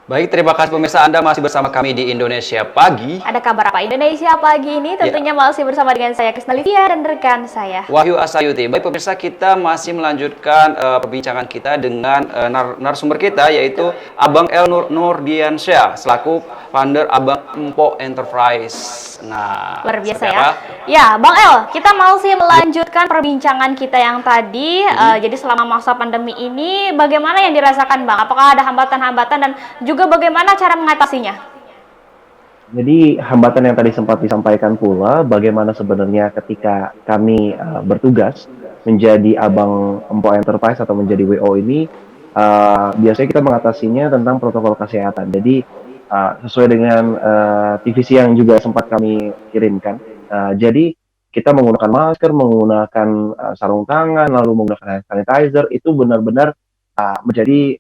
Baik, terima kasih pemirsa, Anda masih bersama kami di Indonesia Pagi. Ada kabar apa Indonesia pagi ini? Tentunya masih bersama dengan saya Krisna Livia dan rekan saya Wahyu Asayuti. Baik pemirsa, kita masih melanjutkan perbincangan kita dengan narasumber kita, yaitu Abang El Nurdiansyah selaku founder Abang Empo Enterprise. Nah, luar biasa ya. Ya, Bang El, kita masih melanjutkan perbincangan kita yang tadi. Jadi selama masa pandemi ini, bagaimana yang dirasakan Bang? Apakah ada hambatan-hambatan dan juga bagaimana cara mengatasinya? Jadi hambatan yang tadi sempat disampaikan pula, bagaimana sebenarnya ketika kami bertugas menjadi Abang Empo Enterprise atau menjadi WO ini, biasanya kita mengatasinya tentang protokol kesehatan. Jadi sesuai dengan TVC yang juga sempat kami kirimkan. Jadi kita menggunakan masker, menggunakan sarung tangan, lalu menggunakan hand sanitizer, itu benar-benar menjadi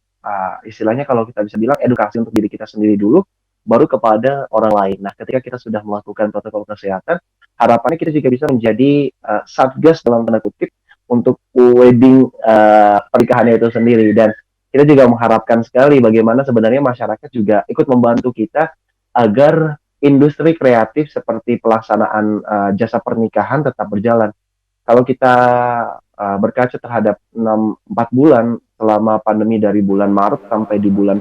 istilahnya kalau kita bisa bilang edukasi untuk diri kita sendiri dulu, baru kepada orang lain. Nah, ketika kita sudah melakukan protokol kesehatan, harapannya kita juga bisa menjadi satgas dalam tanda kutip untuk wedding pernikahannya itu sendiri. Dan kita juga mengharapkan sekali bagaimana sebenarnya masyarakat juga ikut membantu kita agar industri kreatif seperti pelaksanaan jasa pernikahan tetap berjalan. Kalau kita berkaca terhadap 4 bulan selama pandemi dari bulan Maret sampai di bulan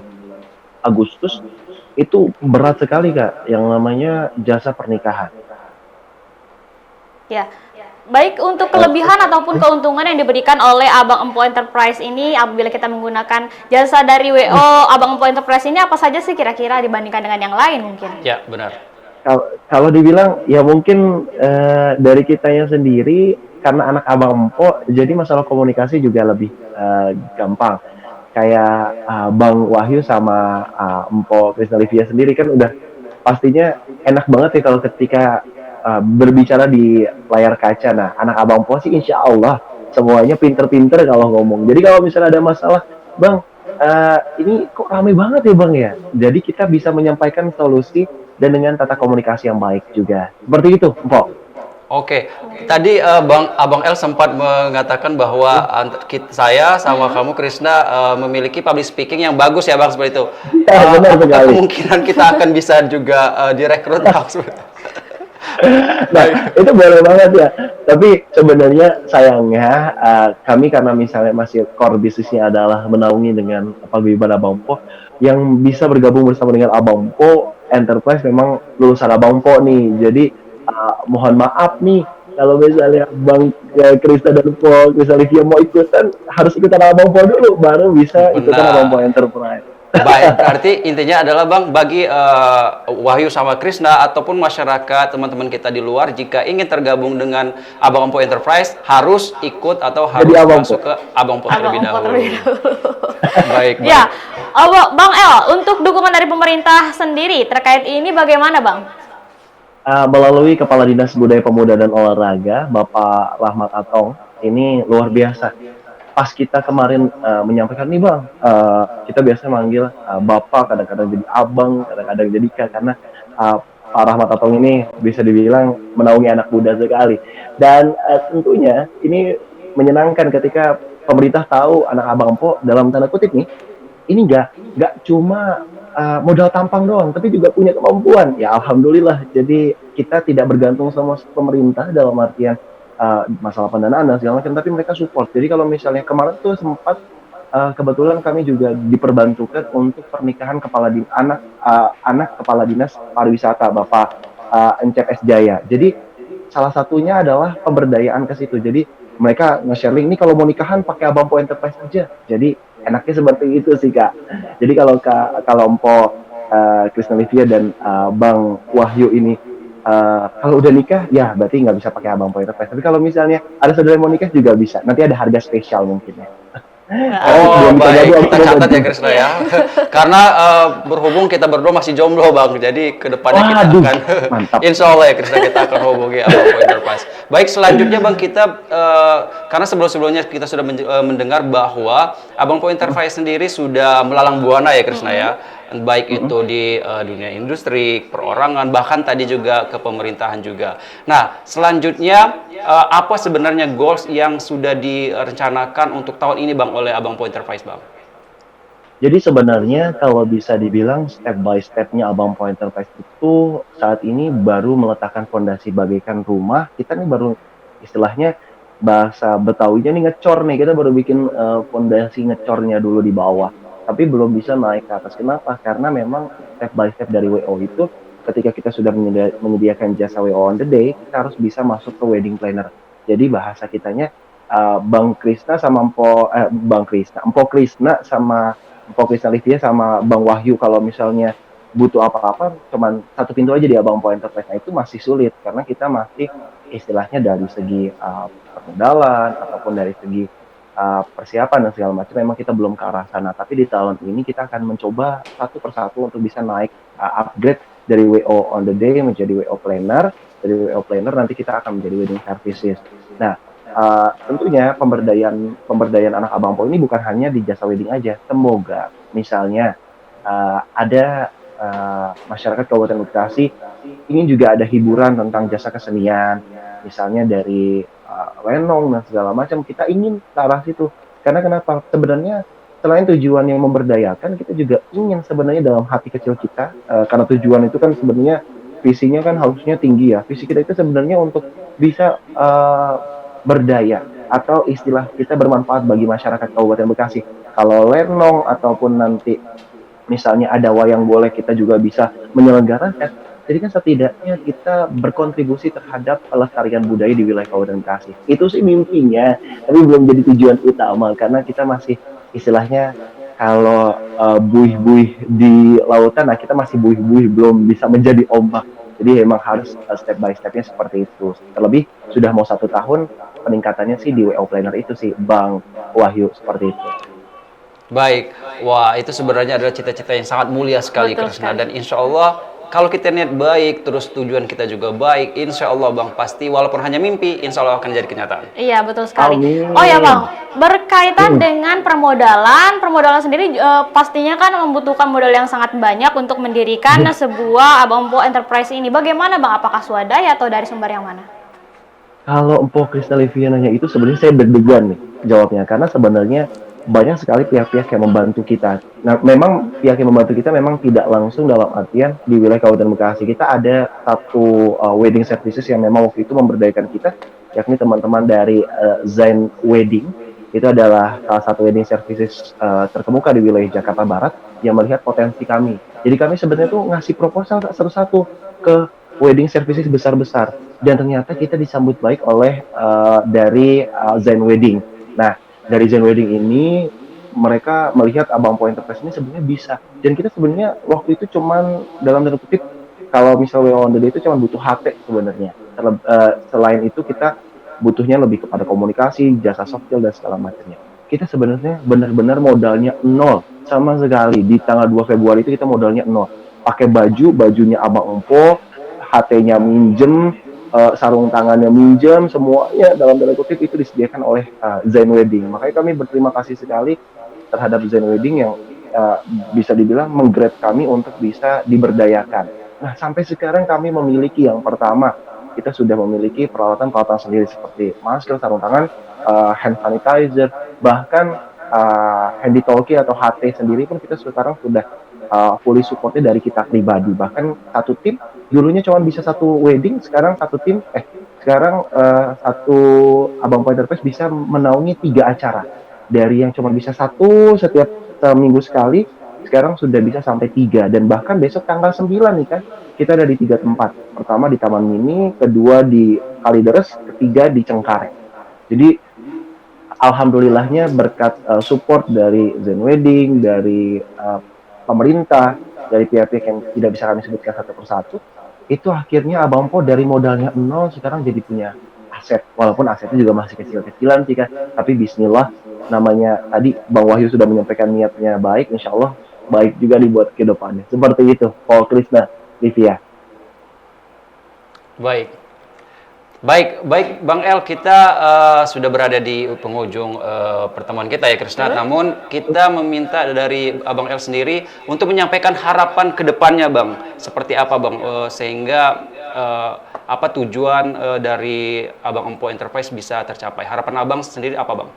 Agustus, itu berat sekali Kak, yang namanya jasa pernikahan. Ya, baik untuk kelebihan ataupun keuntungan yang diberikan oleh Abang Empo Enterprise ini apabila kita menggunakan jasa dari WO Abang Empo Enterprise ini, apa saja sih kira-kira dibandingkan dengan yang lain mungkin? Ya, benar. Kalau dibilang ya mungkin dari kitanya sendiri, karena anak Abang Empo, jadi masalah komunikasi juga lebih gampang. Kayak Bang Wahyu sama Empo Krisna Livia sendiri kan udah pastinya enak banget ya kalau ketika berbicara di layar kaca. Nah, anak Abang Empo sih insya Allah semuanya pinter-pinter kalau ngomong. Jadi kalau misalnya ada masalah, Bang, ini kok rame banget ya Bang ya? Jadi kita bisa menyampaikan solusi dan dengan tata komunikasi yang baik juga. Seperti itu, Empo. Oke, tadi Abang El sempat mengatakan bahwa saya sama kamu Krisna memiliki public speaking yang bagus ya Bang, seperti itu. Benar sekali. Kemungkinan kita akan bisa juga direkrut Bang? Nah, itu boleh banget ya. Tapi sebenarnya sayangnya kami karena misalnya masih core bisnisnya adalah menaungi dengan paguyuban Abang Empo, yang bisa bergabung bersama dengan Abang Empo Enterprise memang lulusan Abang Empo nih. Jadi mohon maaf nih kalau misalnya Bang Krisna dan Po Krisna Livia mau ikutan, harus ikutan Abang Po dulu baru bisa ikutan Abang Po Enterprise. Baik, berarti intinya adalah Bang, bagi Wahyu sama Krisna ataupun masyarakat teman-teman kita di luar, jika ingin tergabung dengan Abang Po Enterprise, harus ikut atau harus masuk ke Abang Po terlebih dahulu. Baik, baik. Ya, Bang El, untuk dukungan dari pemerintah sendiri terkait ini bagaimana Bang? Melalui Kepala Dinas Budaya Pemuda dan Olahraga, Bapak Rahmat Atong, ini luar biasa. Pas kita kemarin menyampaikan nih Bang, kita biasa manggil Bapak, kadang-kadang jadi Abang, kadang-kadang jadi Kak, karena Pak Rahmat Atong ini bisa dibilang menaungi anak muda sekali. Dan tentunya ini menyenangkan ketika pemerintah tahu anak Abang Po dalam tanda kutip nih, ini nggak cuma modal tampang doang, tapi juga punya kemampuan. Ya alhamdulillah. Jadi kita tidak bergantung sama pemerintah dalam artian masalah pendanaan dan segala macam, tapi mereka support. Jadi kalau misalnya kemarin tuh sempat kebetulan kami juga diperbantukan untuk pernikahan anak kepala dinas pariwisata Bapak Encep S Jaya. Jadi salah satunya adalah pemberdayaan ke situ. Jadi mereka nge-share link, ini kalau mau nikahan pakai Abang Po Enterprise aja. Jadi enaknya seperti itu sih Kak. Jadi kalau Empo Krisna Livia dan Bang Wahyu ini kalau udah nikah ya berarti nggak bisa pakai Abang Po Enterprise. Tapi kalau misalnya ada saudara yang mau nikah juga bisa. Nanti ada harga spesial mungkin ya. Oh baik, kita catat ya Krisna ya. Karena berhubung kita berdua masih jomblo Bang, jadi kedepannya kita akan mantap. Insya Allah ya Krisna, kita akan hubungi Abang Po Enterprise. Baik, selanjutnya Bang, kita karena sebelum-sebelumnya kita sudah mendengar bahwa Abang Po Enterprise sendiri sudah melalang buana ya Krisna ya, baik itu di dunia industri, perorangan, bahkan tadi juga ke pemerintahan juga. Nah, selanjutnya apa sebenarnya goals yang sudah direncanakan untuk tahun ini Bang oleh Abang Po Enterprise Bang? Jadi sebenarnya kalau bisa dibilang step by stepnya Abang Po Enterprise itu saat ini baru meletakkan fondasi bagaikan rumah. Kita nih baru istilahnya bahasa Betawinya nih ngecor nih. Kita baru bikin fondasi ngecornya dulu di bawah. Tapi belum bisa naik ke atas. Kenapa? Karena memang step by step dari WO itu ketika kita sudah menyediakan jasa WO on the day, kita harus bisa masuk ke wedding planner. Jadi bahasa kitanya Bang Krisna sama Bang Krisna, Empo Krisna sama Mpok Krisna Livia sama Bang Wahyu kalau misalnya butuh apa-apa cuman satu pintu aja di Abang Po Enterprise. Nah, itu masih sulit karena kita masih istilahnya dari segi permodalan ataupun dari segi persiapan dan segala macam memang kita belum ke arah sana. Tapi di tahun ini kita akan mencoba satu persatu untuk bisa naik upgrade dari WO on the day menjadi WO planner. Dari WO planner nanti kita akan menjadi wedding services. Nah, tentunya pemberdayaan anak Abang Po ini bukan hanya di jasa wedding aja. Semoga misalnya ada masyarakat Kabupaten Bekasi ingin juga ada hiburan tentang jasa kesenian, misalnya dari lenong dan segala macam. Kita ingin ke arah situ. Karena kenapa? Sebenarnya selain tujuan yang memberdayakan, kita juga ingin sebenarnya dalam hati kecil kita, karena tujuan itu kan sebenarnya visinya kan harusnya tinggi ya. Visi kita itu sebenarnya untuk bisa berdaya atau istilah kita bermanfaat bagi masyarakat Kabupaten Bekasi. Kalau lenong ataupun nanti misalnya ada wayang boleh kita juga bisa menyelenggarakan. Jadi kan setidaknya kita berkontribusi terhadap pelestarian budaya di wilayah Kabupaten Bekasi. Itu sih mimpinya, tapi belum jadi tujuan utama karena kita masih istilahnya kalau buih-buih di lautan, nah kita masih buih-buih belum bisa menjadi ombak. Jadi emang harus step by stepnya seperti itu. Terlebih sudah mau 1 tahun, peningkatannya sih di WO Planner itu sih, Bang Wahyu, seperti itu. Baik, wah itu sebenarnya adalah cita-cita yang sangat mulia sekali Betul Krisna, sekali. dan insya Allah kalau kita niat baik, terus tujuan kita juga baik, insya Allah Bang pasti walaupun hanya mimpi, insya Allah akan jadi kenyataan. Iya, betul sekali. Amin. Oh ya Bang, berkaitan dengan permodalan sendiri pastinya kan membutuhkan modal yang sangat banyak untuk mendirikan sebuah Abang Po Enterprise ini. Bagaimana Bang? Apakah swadaya atau dari sumber yang mana? Kalau Empok Krisna Livia nanya itu sebenarnya saya deg-degan nih jawabnya karena sebenarnya banyak sekali pihak-pihak yang membantu kita. Nah, memang pihak yang membantu kita memang tidak langsung dalam artian di wilayah Kabupaten Bekasi. Kita ada satu wedding services yang memang waktu itu memberdayakan kita, yakni teman-teman dari Zain Wedding. Itu adalah salah satu wedding services terkemuka di wilayah Jakarta Barat yang melihat potensi kami. Jadi kami sebenarnya tuh ngasih proposal satu-satu ke wedding services besar-besar dan ternyata kita disambut baik oleh dari Zain Wedding. Nah, dari Zain Wedding ini mereka melihat Abang Po Enterprise ini sebenarnya bisa, dan kita sebenarnya waktu itu cuman dalam tanda kutip kalau misalnya on the day itu cuma butuh HT sebenarnya. Selain itu kita butuhnya lebih kepada komunikasi, jasa soft skill dan segala macamnya. Kita sebenarnya benar-benar modalnya nol sama sekali. Di tanggal 2 Februari itu kita modalnya nol. Pakai bajunya Abang Empo, HT-nya minjem, sarung tangannya minjem, semuanya dalam tanda kutip itu disediakan oleh Zain Wedding. Makanya kami berterima kasih sekali terhadap Zain Wedding yang bisa dibilang menggrade kami untuk bisa diberdayakan. Nah, sampai sekarang kami memiliki yang pertama, kita sudah memiliki peralatan-peralatan sendiri seperti masker, sarung tangan, hand sanitizer, bahkan handy talkie atau HT sendiri pun kita sekarang sudah fully supportnya dari kita pribadi. Bahkan satu tim dulunya cuma bisa satu wedding, sekarang satu Abang Po Enterprise bisa menaungi 3 acara. Dari yang cuma bisa satu setiap minggu sekali, sekarang sudah bisa sampai 3. Dan bahkan besok tanggal 9 nih kan, kita ada di 3 tempat. Pertama di Taman Mini, kedua di Kalideres, ketiga di Cengkareng. Jadi alhamdulillahnya berkat support dari Zain Wedding, dari pemerintah, dari pihak-pihak yang tidak bisa kami sebutkan satu persatu, itu akhirnya Abang Po dari modalnya nol sekarang jadi punya aset. Walaupun asetnya juga masih kecil-kecilan sih kan, tapi bismillah, namanya tadi Bang Wahyu sudah menyampaikan niatnya baik, insya Allah baik juga dibuat ke depannya. Seperti itu, Paul Krisna, Livia. Baik. Baik Bang El, kita sudah berada di penghujung pertemuan kita ya Krisna. Namun kita meminta dari Abang El sendiri untuk menyampaikan harapan ke depannya Bang. Seperti apa Bang, sehingga apa tujuan dari Abang Empo Enterprise bisa tercapai. Harapan Abang sendiri apa Bang?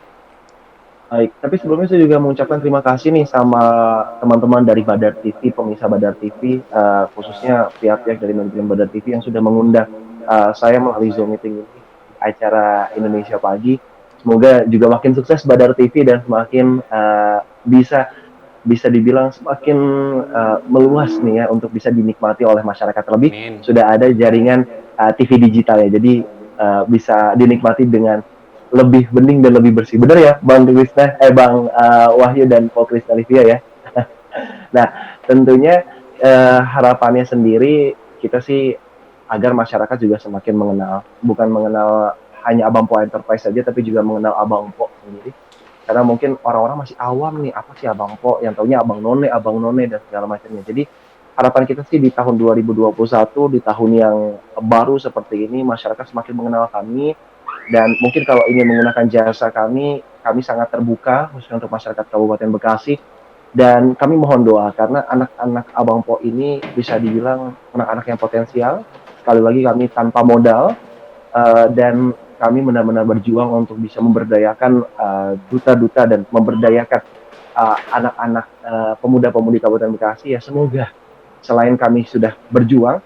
Baik, tapi sebelumnya saya juga mengucapkan terima kasih nih sama teman-teman dari Badar TV, pemirsa Badar TV, khususnya pihak-pihak dari manajemen Badar TV yang sudah mengundang saya melalui Zoom meeting ini, acara Indonesia Pagi. Semoga juga makin sukses Badar TV dan semakin bisa bisa dibilang semakin meluas nih ya untuk bisa dinikmati oleh masyarakat. Terlebih Amin. sudah ada jaringan TV digital ya, jadi bisa dinikmati dengan lebih bening dan lebih bersih. Benar ya, Bang Krisna, Bang Wahyu dan Paul Krisna Livia ya. Nah, tentunya harapannya sendiri kita sih agar masyarakat juga semakin mengenal, bukan mengenal hanya Abang Po Enterprise saja, tapi juga mengenal Abang Po sendiri. Karena mungkin orang-orang masih awam nih, apa sih Abang Po, yang taunya Abang None dan segala macamnya. Jadi harapan kita sih di tahun 2021, di tahun yang baru seperti ini, masyarakat semakin mengenal kami, dan mungkin kalau ingin menggunakan jasa kami sangat terbuka khususnya untuk masyarakat Kabupaten Bekasi, dan kami mohon doa karena anak-anak Abang Po ini bisa dibilang anak-anak yang potensial. Sekali lagi kami tanpa modal, dan kami benar-benar berjuang untuk bisa memberdayakan duta-duta dan memberdayakan anak-anak pemuda-pemudi Kabupaten Bekasi. Ya semoga selain kami sudah berjuang,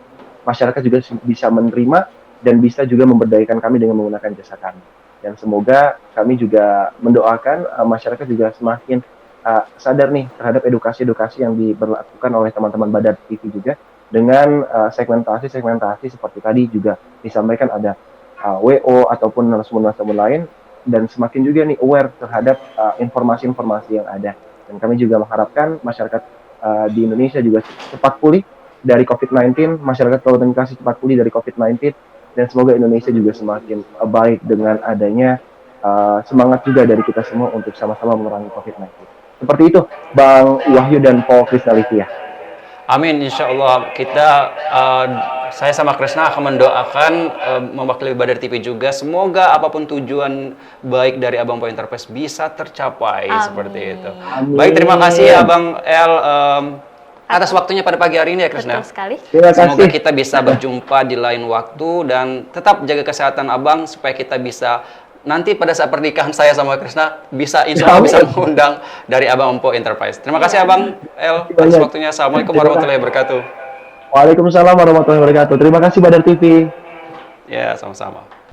masyarakat juga bisa menerima dan bisa juga memberdayakan kami dengan menggunakan jasa kami. Dan semoga kami juga mendoakan masyarakat juga semakin sadar nih terhadap edukasi-edukasi yang diberlakukan oleh teman-teman Badar TV juga, dengan segmentasi seperti tadi juga disampaikan, ada WO ataupun narasumber-narasumber lain, dan semakin juga nih aware terhadap informasi-informasi yang ada. Dan kami juga mengharapkan masyarakat di Indonesia juga cepat pulih dari COVID-19, masyarakat Kabupaten Bekasi cepat pulih dari COVID-19, dan semoga Indonesia juga semakin baik dengan adanya semangat juga dari kita semua untuk sama-sama memerangi COVID-19. Seperti itu, Bang Wahyu dan Paul Krisna Livia. Amin, insya Allah kita, saya sama Krisna akan mendoakan mewakili Badar TV juga. Semoga apapun tujuan baik dari Abang Po Enterprise bisa tercapai. Amin. Seperti itu. Amin. Baik, terima kasih Abang El atas waktunya pada pagi hari ini ya Krisna. Betul sekali. Terima Semoga kasih. kita bisa berjumpa di lain waktu dan tetap jaga kesehatan Abang supaya kita bisa nanti pada saat pernikahan saya sama Krisna bisa insya Allah bisa mengundang dari Abang Po Enterprise. Terima kasih Abang El atas waktunya. Assalamualaikum warahmatullahi wabarakatuh. Waalaikumsalam warahmatullahi wabarakatuh. Terima kasih Badar TV. Ya, sama-sama.